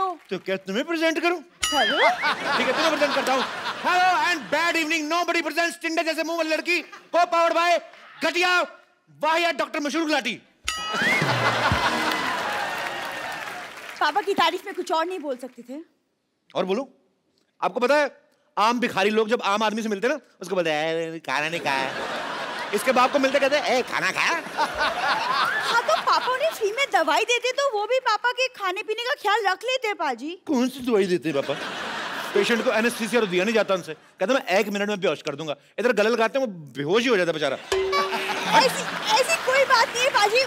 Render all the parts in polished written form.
हो। तो क्या तुम्हें प्रेजेंट करूं? हेलो ठीक है, तुम्हें प्रेजेंट करता हूं। Hello and bad evening, nobody presents टिंडे जैसे मुंह वाली लड़की को पावर्ड बाय घटिया वाहियात डॉक्टर मशहूर गुलाटी। पापा की तारीफ में कुछ और नहीं बोल सकते थे? और बोलो, आपको पता है आम भिखारी लोग जब आम आदमी से मिलते हैं ना, उसको बोलते हैं खाना नहीं खाया। इसके बाप को मिलते कहते हैं ए खाना खाया। हाँ तो पापा उन्हें फ्री में दवाई देते तो वो भी पापा के खाने पीने का ख्याल रख लेते पाजी। कौन सी दवाई देते हैं पापा? पेशेंट को एनेस्थीसिया दिया नहीं जाता उनसे, कहते मैं 1 मिनट में बेहोश कर दूंगा। इधर गले लगाते हैं वो बेहोश ही हो जाता बेचारा। ऐसी कोई बात नहीं है पाजी।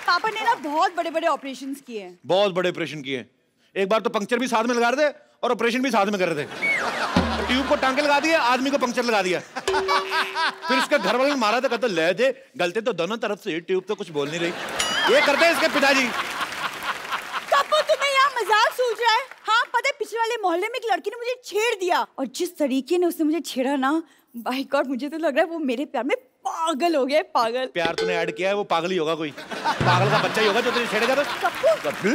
पापा ने ना बहुत बड़े बड़े ऑपरेशन किए हैं। बहुत बड़े ऑपरेशन किए हैं। एक बार तो पंक्चर भी साथ में लगा रहे थे और ऑपरेशन भी साथ में कर रहे थे। ट्यूब को टांके लगा दिया, आदमी को पंक्चर लगा दिया। फिर इसके घर वाले ने मारा था, कहते ले दे गलते तो दोनों तरफ से, ट्यूब तो कुछ बोल नहीं रही। ये करते हैं इसके पिताजी। कप्पू तुम्हें यहाँ मजाक सूझ रहा है? हाँ पता है पिछले वाले मोहल्ले में एक लड़की ने मुझे छेड़ दिया और जिस तरीके ने उसने मुझे छेड़ा ना, बाय गॉड मुझे तो लग रहा है वो मेरे प्यार में पागल हो गया। पागल प्यार तूने ऐड किया है, वो पागल ही होगा, कोई पागल का बच्चा ही होगा जो तुझे छेड़ेगा। तो कप्पू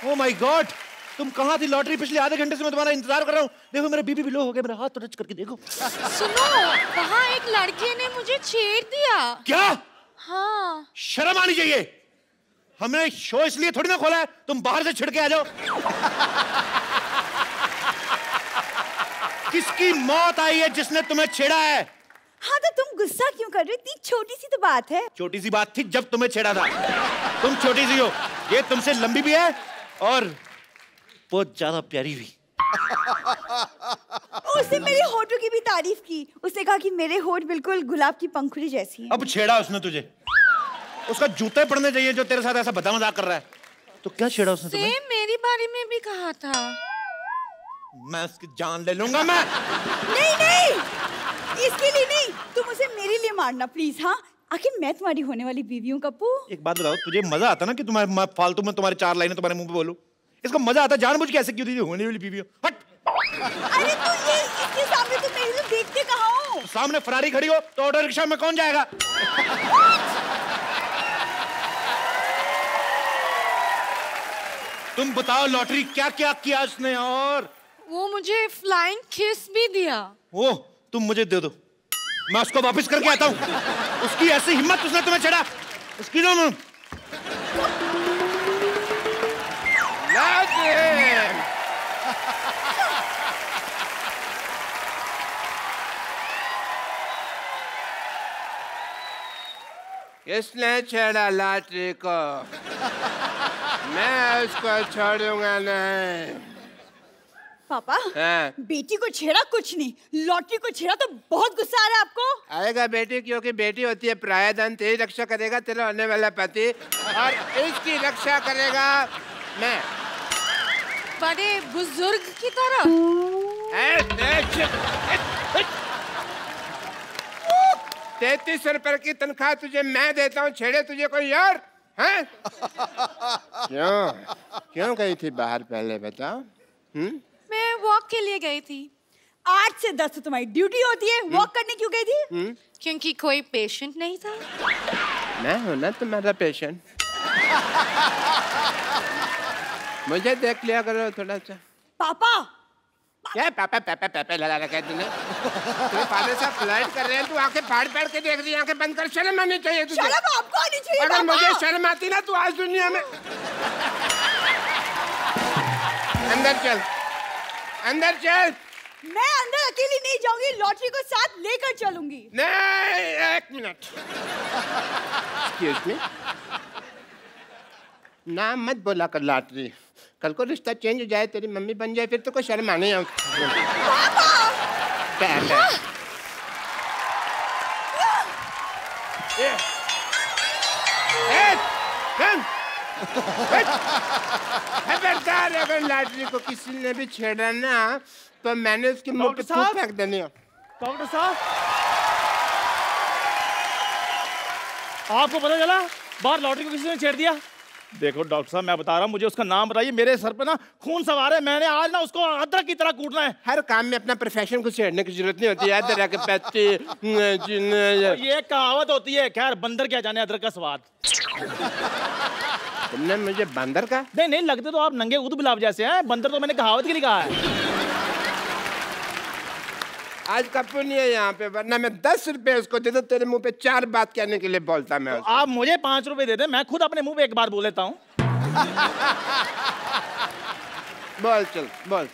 ओह माय गॉड, तुम कहाँ थी लॉटरी? पिछले आधे घंटे से मैं तुम्हारा इंतजार कर रहा हूँ। देखो मेरा बीपी भी लो हो गया, मेरा हाथ तो टच करके देखो। सुनो, वहाँ एक लड़के ने मुझे छेड़ दिया। क्या? हाँ। शर्म आनी चाहिए। हमने शो इसलिए थोड़ी ना खोला है तुम बाहर से छिड़के आ जाओ। किसकी मौत आई है जिसने तुम्हें छेड़ा है? हाँ तो तुम गुस्सा क्यों कर रहे हो? इतनी छोटी सी तो बात है। छोटी सी बात थी जब तुम्हें छेड़ा था। तुम छोटी सी हो, ये तुमसे लंबी भी है और बहुत ज्यादा प्यारी भी। उसने मेरे होठों की भी तारीफ की। उसने कहा कि मेरे होठ बिल्कुल गुलाब की पंखुड़ी जैसी हैं। अब छेड़ा उसने तुझे, उसका जूते पड़ने चाहिए जो तेरे साथ ऐसा बता मजाक कर रहा है। तो क्या छेड़ा उसने तुम्हें? सेम मेरी बारे में भी कहा था। मैं उसकी जान ले लूंगा मैं। नहीं नहीं, इसके लिए नहीं, तुम उसे मेरे लिए मारना प्लीज। हाँ आखिर मैं तुम्हारी होने वाली बीवी हूँ कप्पू। एक बात बताओ, तुझे मजा आता ना कि तुम्हारे फालतू में तुम्हारे 4 लाइनें तुम्हारे मुंह पे बोलूं? इसको मजा आता जानबूझ के ऐसे क्यों दीदी होने वाली बीवी हो? हट। अरे तो ये इसके सामने तुम मेरे लिए देखते कहाँ हो? तो सामने फरारी खड़ी हो तो ऑटो रिक्शा में कौन जाएगा? तुम बताओ लॉटरी क्या क्या किया उसने? और वो मुझे फ्लाइंग किस भी दिया। वो तुम मुझे दे दो, मैं उसको वापस करके आता हूँ। उसकी ऐसी हिम्मत, उसने तुम्हें छेड़ा, उसकी ना इसने छेड़ा लॉटरी को, मैं उसको छोड़ूंगा नहीं। पापा हाँ। बेटी को छेड़ा कुछ नहीं, लॉटरी को छेड़ा तो बहुत गुस्सा आ रहा है आपको। आएगा बेटी, क्योंकि बेटी होती है प्रायधन। तेरी रक्षा करेगा तेरा होने वाला पति और इसकी रक्षा करेगा मैं, बड़े बुजुर्ग की तरह। 33 रुपए की तनख्वाह तुझे मैं देता हूँ, छेड़े तुझे कोई यार हैं? क्यों क्यों गई थी बाहर पहले बताओ? मैं वॉक के लिए गई थी। 8 से 10 तो तुम्हारी ड्यूटी होती है, वॉक करने क्यों गई थी? क्योंकि कोई पेशेंट नहीं था। मैं हूं ना तुम्हारा पेशेंट, मुझे देख लिया करो थोड़ा सा। पापा क्या पापा पापा पापा लगा रखा है तूने? तेरे फादर साहब फ्लाइट कर रहे हैं, तू आंखें फाड़ फाड़ के देख रही है। आंखें बंद कर, शर्म आनी चाहिए तुझे। शर्म आपको आनी चाहिए। अगर मुझे शर्म आती ना तू आज दुनिया में। अंदर चल, अंदर चल। मैं अंदर अकेली नहीं जाऊंगी, लॉटरी को साथ लेकर चलूंगी। नहीं, 1 मिनट। एक्सक्यूज मी, नाम मत बोला कर लॉटरी, कल को रिश्ता चेंज हो जाए, तेरी मम्मी बन जाए, फिर तो कोई शर्म आने। खबरदार, अगर लॉटरी को किसी ने भी छेड़ा ना तो मैंने उसकी मुंह पे थूक फेंक देनी है। डॉक्टर साहब, आपको पता चला बाहर लॉटरी को किसी ने छेड़ दिया? देखो डॉक्टर साहब, मैं बता रहा हूँ, मुझे उसका नाम बताइए। मेरे सर पे ना खून सवार है। मैंने आज ना उसको अदरक की तरह कूटना है। हर काम में अपना प्रोफेशन को छेड़ने की जरूरत नहीं होती है। अदरक के पत्ते ये कहावत होती है। खैर, बंदर क्या जाने अदरक का स्वाद। तुमने मुझे बंदर का? नहीं नहीं, लगते तो आप नंगे ऊद गुलाब जैसे हैं। बंदर तो मैंने कहावत के लिए कहा है। आज कप्पू नहीं है यहाँ पे, वरना मैं 10 रुपए उसको दे दूं, तेरे मुंह पे 4 बात कहने के लिए बोलता मैं। तो आप मुझे 5 रुपए दे दें, मैं खुद अपने मुंह पे एक बार बोल लेता हूँ। बोल चल बोल।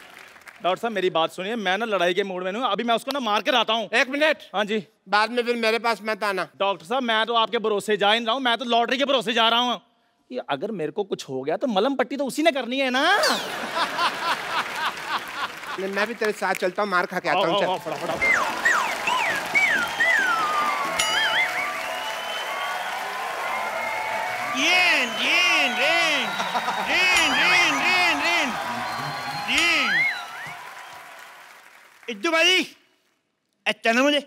डॉक्टर साहब मेरी बात सुनिए, मैं ना लड़ाई के मूड में हूँ। अभी मैं उसको ना मार कर आता हूँ। 1 मिनट। हाँ जी। बाद में फिर मेरे पास मत आना। डॉक्टर साहब, मैं तो आपके भरोसे जा ही नहीं रहा हूँ, मैं तो लॉटरी के भरोसे जा रहा हूँ। ये अगर मेरे को कुछ हो गया तो मलम पट्टी तो उसी ने करनी है ना। मैं भी तेरे साथ चलता हूँ, मार खा के आता हूँ। चल फटाफट। इद्दू भाई, अचानक मुझे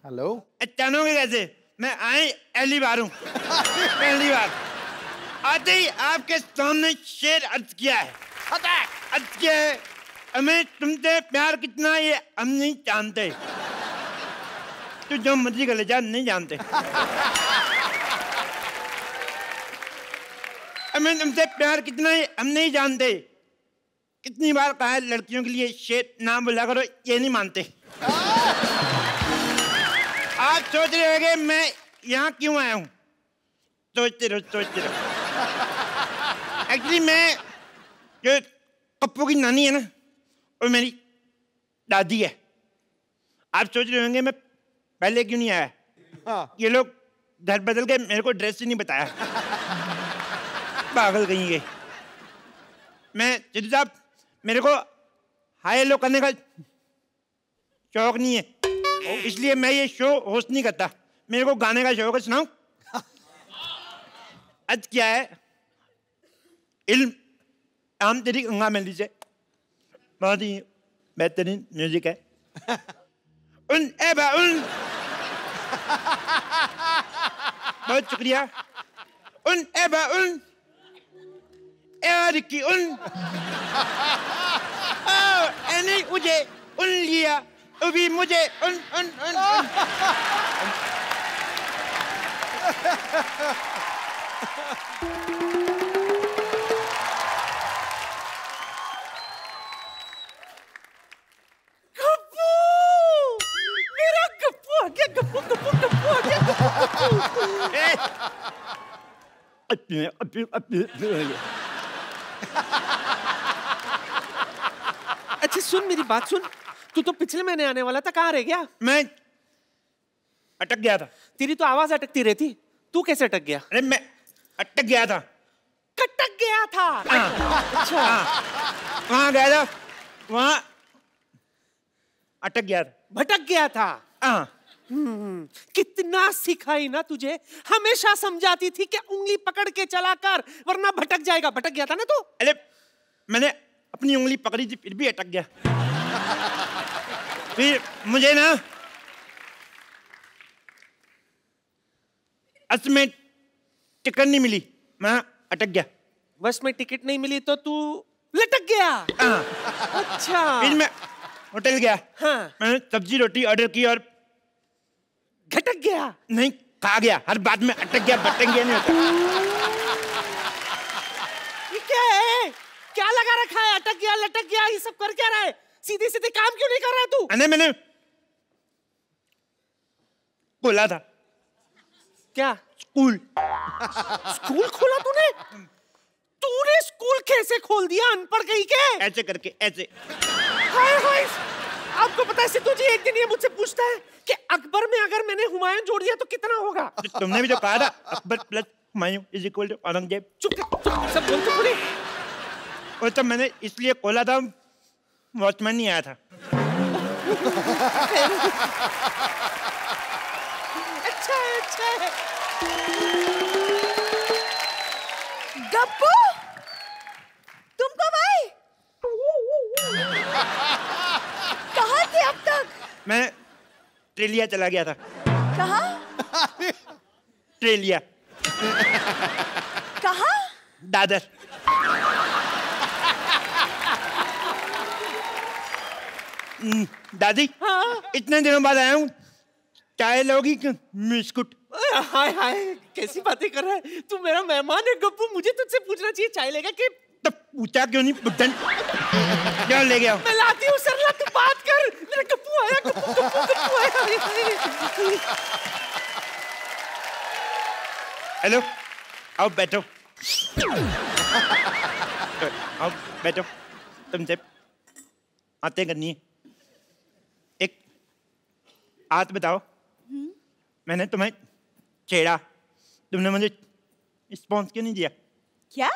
हेलो। अचानक कैसे? मैं आए पहली बार हूँ। पहली बार आते ही आपके सामने शेर अर्ज किया है। अर्ज किया है, हमें तुमसे प्यार कितना ये हम नहीं जानते। तू जो मर्जी कर ले जा, नहीं जानते। हमें तुमसे प्यार कितना है हम नहीं जानते। कितनी बार कहा है लड़कियों के लिए शेर नाम बुला करो, ये नहीं मानते। आप सोच रहे होंगे मैं यहाँ क्यों आया हूँ। सोचते रहो। एक्चुअली मैं जो पप्पू की नानी है ना, वो मेरी दादी है। आप सोच रहे होंगे मैं पहले क्यों नहीं आया। हाँ। ये लोग घर बदल के मेरे को ड्रेस ही नहीं बताया। पागल कहीं गए। मैं सिद्धू साहब, मेरे को हाई लो करने का शौक नहीं है, इसलिए मैं ये शो होस्ट नहीं करता। मेरे को गाने का शौक है। सुनाऊं? आज क्या है, इल्म आम तेरी गंगा मेली से बहुत ही बेहतरीन म्यूजिक है। उन एबा उन, बहुत शुक्रिया। उन एबा उन यार की उन एनी मुझे उन लिया, अभी मुझे उन उन उन, उन। मेरा गप्पू आ गया। गप्पू आ गया। अच्छा सुन, मेरी बात सुन। तू तो पिछले महीने आने वाला था, कहाँ रह गया? मैं अटक गया था। तेरी तो आवाज अटकती रहती, तू कैसे अटक गया? अरे मैं अटक गया था। कटक गया था। अच्छा। वहां गया था, वहां अटक गया था, भटक गया था। हाँ। कितना सिखाई ना तुझे, हमेशा समझाती थी कि उंगली पकड़ के चला कर वरना भटक जाएगा। भटक गया था ना तू। अरे मैंने अपनी उंगली पकड़ी थी, फिर भी अटक गया। फिर मुझे ना बस में टिकट नहीं मिली, मैं अटक गया। बस में टिकट नहीं मिली तो तू लटक गया। हाँ। अच्छा। फिर मैं होटल गया। हाँ। मैंने सब्जी रोटी ऑर्डर की और घटक गया। नहीं, खा गया। हर बात में अटक गया, भटक गया नहीं होता। ये क्या है? क्या लगा रखा है? अटक गया, लटक गया, ये सब कर क्या रहा है? सीधे सीधे काम क्यों नहीं कर रहा है तू? अरे मैंने बोला था। क्या? स्कूल। स्कूल खोला तूने? तूने स्कूल कैसे खोल दिया, अनपढ़ कहीं के? ऐसे करके, ऐसे। हाय हाय। आपको पता है सिद्धू जी, एक दिन ये मुझसे पूछता है कि अकबर में अगर मैंने हुमायूं जोड़ दिया तो कितना होगा? तुमने भी तो कहा था Akbar plus Humayun is equal to Aurangzeb. चुप सब बोलते पूरे। वो तो मैंने इसलिए खोला था, वॉचमैन नहीं आया था। अच्छा। गप्पू, तुम कब आए? कहाँ थे अब तक? मैं ऑस्ट्रेलिया चला गया था। कहाँ? ऑस्ट्रेलिया। कहाँ? दादर। दादी, इतने दिनों बाद आया हूँ, चाय लोगी कि बिस्कुट? हाय हाय, कैसी बातें कर रहा है तू? मेरा मेहमान है गप्पू, मुझे तुझसे पूछना चाहिए चाय लेगा कि? तो पूछा क्यों नहीं बुड्ढन? क्या ले गया? मैं लाती हूँ सरला, तू बात कर। मेरा गप्पू आया, गप्पू आया। हेलो, आओ बैठो। आओ बैठो, तुमसे बातें करनी है। एक बात बताओ, मैंने तुम्हें छेड़ा, तुमने मुझे रिस्पॉन्स क्यों नहीं दिया? क्या?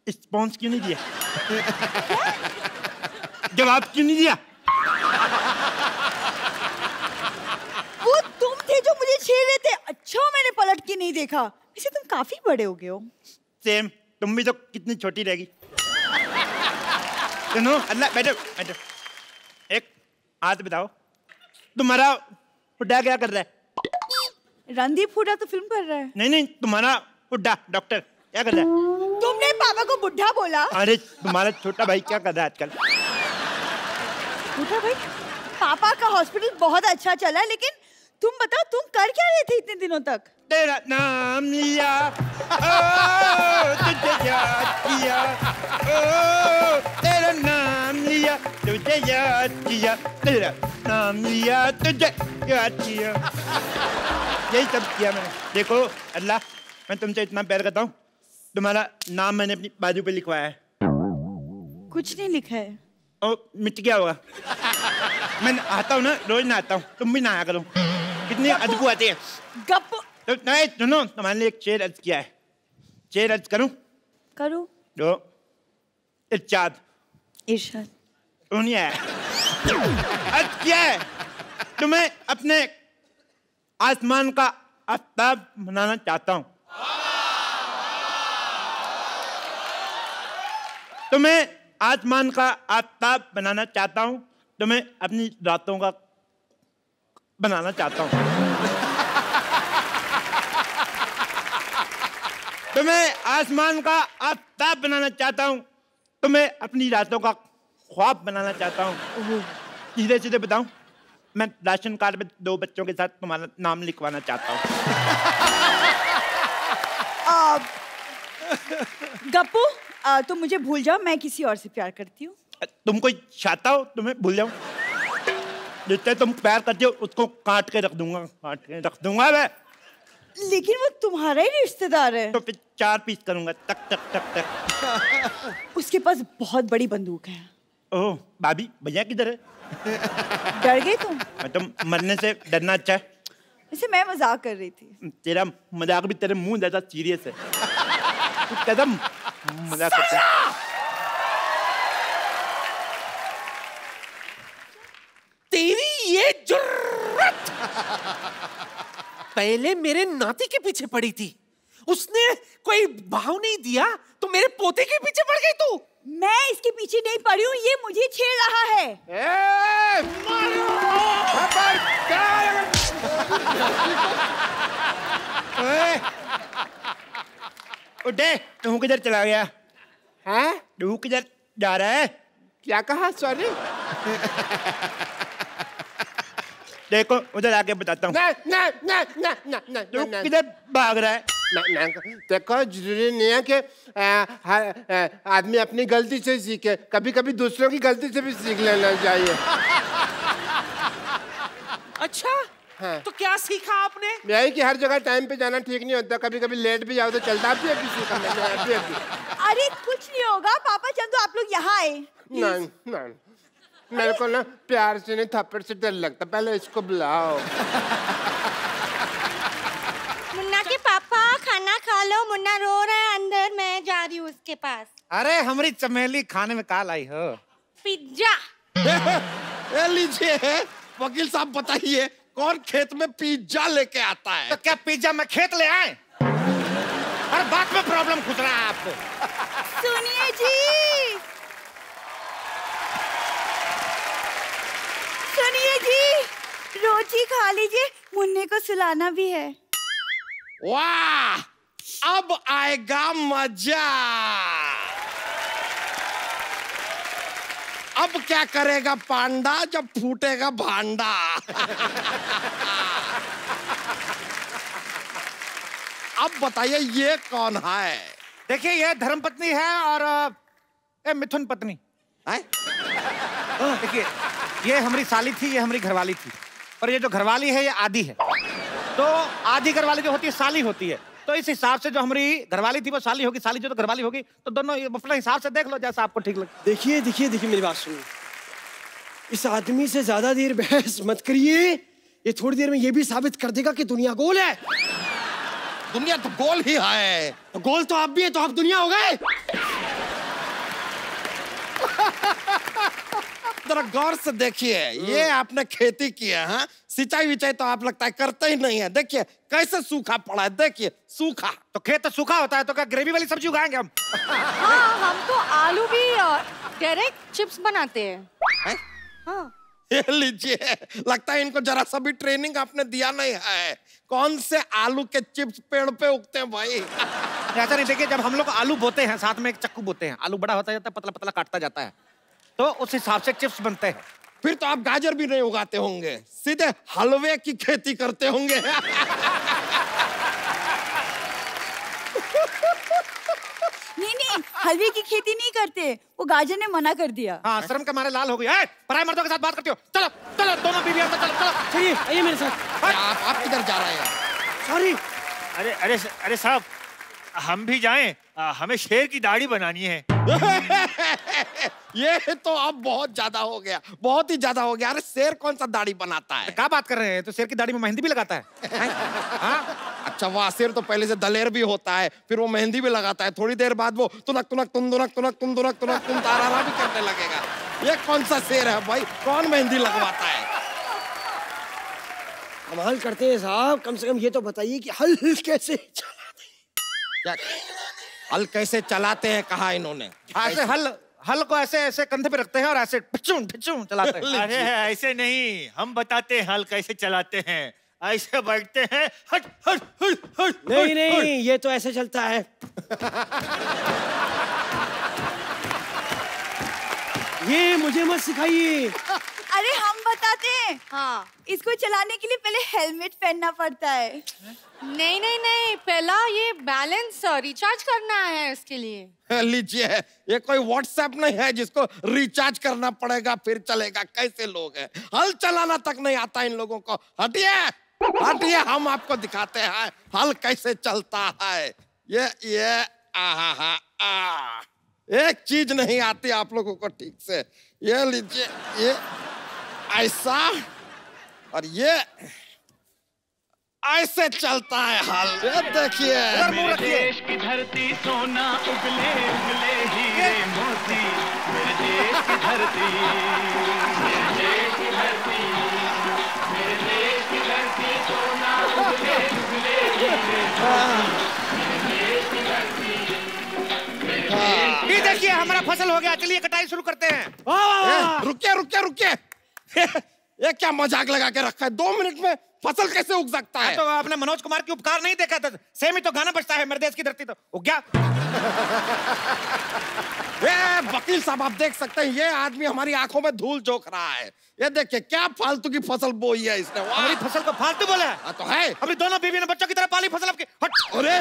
रिस्पॉन्स क्यों नहीं दिया? जवाब क्यों नहीं दिया? वो तुम थे जो मुझे छेड़ रहे थे। अच्छा मैंने पलट के नहीं देखा। वैसे तुम काफी बड़े हो गए हो। सेम, तुम भी तो कितनी छोटी रहेगी। सुनो, अल्लाह बैठो बैठो। एक बात बताओ, तुम्हारा बुड्ढा क्या कर रहा है? रणदीप हुड्डा तो फिल्म कर रहा है। नहीं, तुम्हारा बुड्ढा डॉक्टर क्या कर रहा है? तुमने पापा को बुढ़ा बोला? अरे तुम्हारा छोटा भाई क्या कर रहा है आजकल? बुढ़ा भाई? पापा का हॉस्पिटल बहुत अच्छा चला, लेकिन तुम बताओ तुम कर क्या रहे थे इतने दिनों तक? तेरा नाम लिया, तुझे याद किया, तेरा नाम लिया, तुझे याद किया, तेरा नाम लिया, तुझे याद किया। यही सब किया मैंने। देखो अल्लाह, मैं तुमसे इतना प्यार करता हूँ, तुम्हारा नाम मैंने अपनी बाजू पे लिखवाया है। कुछ नहीं लिखा है। ओ, मिट गया होगा। मैं आता हूँ ना, रोज नहाता हूँ, तुम भी नहाया करो। कितनी अदबू आती है। गप। तो नहीं सुनो, तुम्हारे लिए एक शेर अर्ज किया है। शेर अर्ज करूं? करो। दो इरशाद। इरशाद। नहीं आया। अर्ज किया है, तुम्हें अपने आसमान का आफ्ताब बनाना चाहता हूं। तुम्हें आसमान का आफ्ताब बनाना चाहता हूं, तुम्हें अपनी रातों का बनाना चाहता हूं। तुम्हें आसमान का आफ्ताब बनाना चाहता हूं, तुम्हें अपनी रातों का ख्वाब बनाना चाहता हूं। सीधे सीधे बताऊं, मैं राशन कार्ड में 2 बच्चों के साथ तुम्हारा नाम लिखवाना चाहता हूं। गप्पू, तुम मुझे भूल जाओ, मैं किसी और से प्यार करती हूँ। तुम कोई चाहता हो तुम्हें भूल जाऊं? जिससे तुम प्यार करते हो उसको काट के रख दूंगा, काट के रख दूंगा मैं। लेकिन वो तुम्हारा ही रिश्तेदार है। तो फिर 4 पीस करूंगा, तक तक तक तक। उसके पास बहुत बड़ी बंदूक है। ओह, भाभी भैया किधर है? डर गए तुम? मैं तो मरने से डरना अच्छा है। वैसे मैं मजाक कर रही थी। तेरा मजाक भी तेरे मुंह जैसा सीरियस है। तू कदम मजाक करता है। तेरी ये जुर्रत पहले मेरे नाती के पीछे पड़ी थी, उसने कोई भाव नहीं दिया तो मेरे पोते के पीछे पड़ गई तू। मैं इसके पीछे नहीं पड़ी हूँ, ये मुझे छेड़ रहा है। उठे, तू किधर चला गया? हैं? तू किधर जा रहा है? क्या कहा? सॉरी। देखो उधर आके बताता हूँ। तू किधर भाग रहा है? देखो, जरूरी नहीं है कि हर आदमी अपनी गलती से सीखे, कभी कभी दूसरों की गलती से भी सीख लेना चाहिए। अच्छा, हाँ। तो क्या सीखा आपने? यही कि हर जगह टाइम पे जाना ठीक नहीं होता, कभी कभी लेट भी जाओ तो चलता भी है किसी का। अरे कुछ नहीं होगा पापा, चंदू आप लोग यहाँ आए। नहीं नहीं, मेरे को ना प्यार से नहीं थप्पड़ से डर लगता, पहले इसको बुलाओ। मुन्ना के पापा खाना खा लो, मुन्ना रो रहा है अंदर, मैं जा रही हूँ उसके पास। अरे हमारी चमेली खाने में का लाई हो? पिज्जा। ये लीजिए वकील साहब, बताइए कौन खेत में पिज्जा लेके आता है? तो क्या पिज्जा में खेत ले आए? हर बात में प्रॉब्लम खुद रहा है आपको। सुनिए जी, सुनिए जी, रोटी खा लीजिए, मुन्ने को सुलाना भी है। वाह, अब आएगा मजा। अब क्या करेगा पांडा जब फूटेगा भांडा। अब बताइए ये कौन है? देखिए ये धर्मपत्नी है और ये मिथुन पत्नी है? देखिए ये हमारी साली थी, ये हमारी घरवाली थी, और ये जो घरवाली है ये आधी है। तो आधी घरवाली जो होती है साली होती है, तो इस हिसाब से जो हमारी घरवाली थी वो साली होगी, साली जो तो घरवाली होगी, तो दोनों अपने हिसाब से देख लो जैसा आपको ठीक लगे। देखिए देखिए देखिए मेरी बात सुनिए, इस आदमी से ज्यादा देर बहस मत करिए, ये थोड़ी देर में ये भी साबित कर देगा कि दुनिया गोल है। दुनिया तो गोल ही है। तो गोल तो आप भी है, तो आप दुनिया हो गए। जरा गौर से देखिए, ये आपने खेती की है, हाँ? सिंचाई विचाई तो आप लगता है करते ही नहीं है। देखिए कैसे सूखा पड़ा है, देखिए सूखा। तो खेत तो सूखा होता है, तो क्या ग्रेवी वाली सब्जी उगाएंगे हम? हाँ, हम तो आलू भी डायरेक्ट चिप्स बनाते हैं। हाँ। ये लीजिए, लगता है इनको जरा सा भी ट्रेनिंग आपने दिया नहीं है। कौन से आलू के चिप्स पेड़ पे उगते हैं भाई? ऐसा नहीं, देखिए जब हम लोग आलू बोते हैं साथ में एक चक्कू बोते हैं, आलू बड़ा होता जाता है, पतला पतला काटता जाता है, तो उस हिसाब से चिप्स बनते हैं। फिर तो आप गाजर भी नहीं उगाते होंगे, सीधे हलवे की खेती करते होंगे। नहीं, हलवे की खेती नहीं करते, वो गाजर ने मना कर दिया। हाँ, शर्म के मारे लाल हो गई। पराये मर्दों के साथ बात करती हो? चलो चलो दोनों बीवी चलो चलो। चलिए आइए मेरे साथ। आप किधर जा रहे हैं? सॉरी। अरे अरे अरे साहब, हम भी जाएं? हमें शेर की दाढ़ी बनानी है। ये तो अब बहुत ज्यादा हो गया, बहुत ही ज्यादा हो गया। अरे शेर कौन सा दाढ़ी बनाता है? क्या बात कर रहे हैं? तो शेर की दाढ़ी में मेहंदी भी लगाता है। हाँ? अच्छा वाह, शेर तो पहले से दलेर भी होता है, फिर वो मेहंदी भी लगाता है, थोड़ी देर बाद वो तुनक तुनक तुम दुनक तुनक तुम दुनक तुनक तुम तारा भी करने लगेगा। ये कौन सा शेर है भाई? कौन मेहंदी लगवाता है? कमाल करते हैं साहब, कम से कम ये तो बताइए कि हल कैसे क्या हल कैसे चलाते हैं? कहा इन्होंने ऐसे हल को ऐसे ऐसे कंधे पे रखते हैं और ऐसे पिचूं पिचूं चलाते हैं। अरे ऐसे नहीं, हम बताते हैं हल कैसे चलाते हैं। ऐसे बैठते हैं, हट हट हट हट। नहीं नहीं, ये तो ऐसे चलता है। ये मुझे मत सिखाइए। अरे हम बताते हैं। हाँ। इसको चलाने के लिए पहले हेलमेट पहनना पड़ता है। नहीं नहीं नहीं, पहला ये बैलेंस रिचार्ज करना है इसके लिए। लीजिए, ये कोई व्हाट्सएप नहीं है जिसको रिचार्ज करना पड़ेगा फिर चलेगा। कैसे लोग हैं, हल चलाना तक नहीं आता इन लोगों को। हटिए हटिए, हम आपको दिखाते हैं हल कैसे चलता है। ये एक चीज नहीं आती आप लोगों को ठीक से। ये लीजिए, ये ऐसा और ये ऐसे चलता है हल। ये देखिए, मेरे देश की धरती सोना उगले उगले हीरे मोती। मेरे देश की धरती, मेरे देश की धरती, मेरे देश की धरती सोना उगले उगले हीरे मोती। मेरे देश की धरती, मेरे देश की। ये देखिए हमारा फसल हो गया, चलिए कटाई शुरू करते हैं। रुकिए रुकिए रुकिए, ये क्या मजाक लगा के रखा है? 2 मिनट में फसल कैसे उग सकता है? तो आपने मनोज कुमार की उपकार नहीं देखा था? सेम ही तो गाना बजता है, मेरे देश की धरती तो उग गया। ये वकील साहब आप देख सकते हैं, ये आदमी हमारी आंखों में धूल झोंक रहा है। ये देखिए क्या फालतू की फसल बोई है इसने। हमारी फसल को फालतू बोला है? तो है, अभी दोनों बीवी ने बच्चों की तरह पाली फसल आपकी। हट। अरे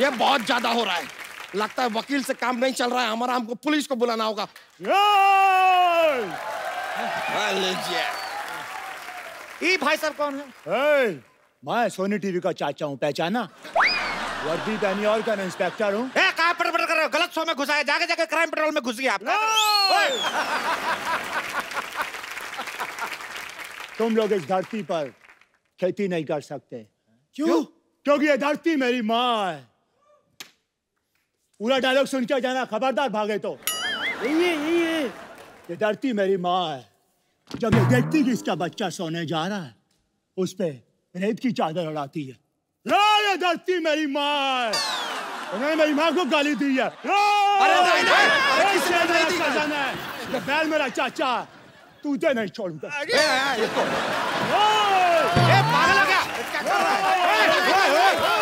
ये बहुत ज्यादा हो रहा है, लगता है वकील से काम नहीं चल रहा है हमारा, हमको पुलिस को बुलाना होगा। लीजिए, ये भाई साहब कौन है? मैं सोनी टीवी का चाचा हूँ, पहचाना? वर्दी पहनी और क्या इंस्पेक्टर हूँ। कहाँ पर कर रहे हो? गलत शो में घुसा है, जाके जाके क्राइम पेट्रोल में घुस गया आप। तुम लोग इस धरती पर खेती नहीं कर सकते। क्यों? क्योंकि ये धरती मेरी माँ है। पूरा डायलॉग सुन के जाना, खबरदार भागे तो। यही है, ये धरती मेरी माँ है। जब ये देखती कि इसका बच्चा सोने जा रहा है, उस पे रेत की चादर उड़ाती है। ये धरती मेरी माँ है। उन्होंने मेरी माँ को गाली दी है। ये बैल मेरा चाचा, तुझे नहीं छोड़ूंगा। पागल हो गया? क्या कर रहा है?